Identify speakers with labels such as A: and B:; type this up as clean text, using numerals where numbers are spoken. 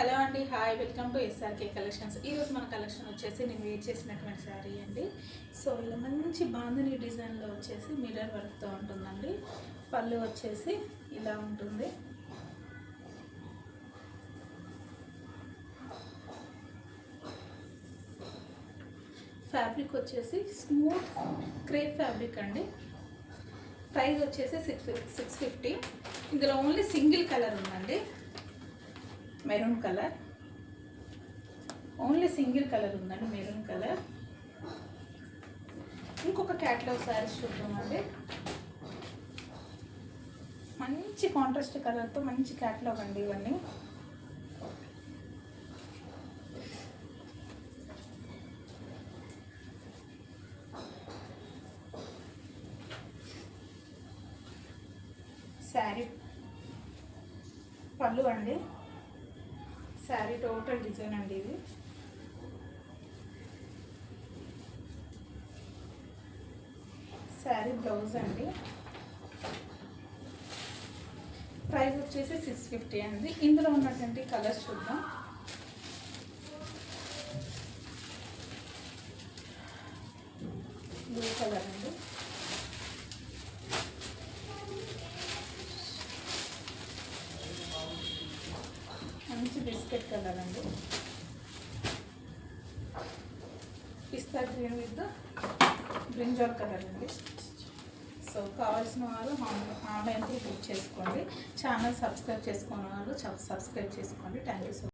A: Hello అండి, hi, welcome to SRK collections. ఈరోజు మన కలెక్షన్ వచ్చేసి నేను వేర్ చేసినటువంటి శారీ అండి. సో ఇలా మంచి బాంధని డిజైన్లో వచ్చేసి మిర్రర్ వర్క్తో ఉంటుందండి. పళ్ళు వచ్చేసి ఇలా ఉంటుంది. ఫ్యాబ్రిక్ వచ్చేసి స్మూత్ క్రేప్ ఫ్యాబ్రిక్ అండి. ప్రైస్ వచ్చేసి 650. ఇందులో ఓన్లీ సింగిల్ కలర్ ఉందండి, maroon colour. Only single colour ఉందండి, మెరూన్ కలర్. ఇంకొక క్యాట్లాగ్ శారీస్ చూద్దామండి. మంచి కాంట్రాస్ట్ కలర్తో మంచి క్యాట్లాగ్ అండి ఇవన్నీ. శారీ పళ్ళు అండి, శారీ టోటల్ డిజైన్ అండి ఇది. శారీ బ్లౌజ్ అండి. ప్రైస్ వచ్చేసి 650 అండి. ఇందులో ఉన్నటువంటి కలర్స్ చూద్దాం. బ్లూ కలర్ అండి, మంచి బిస్కెట్ కలర్ అండి, పిస్తా గ్రీన్ విత్ బ్రింజాల్ కలర్ అండి. సో కావాల్సిన వాళ్ళు ఆన్లైన్లో బుక్ చేసుకోండి. ఛానల్ సబ్స్క్రైబ్ చేసుకున్న వాళ్ళు సబ్స్క్రైబ్ చేసుకోండి. Thank you so much.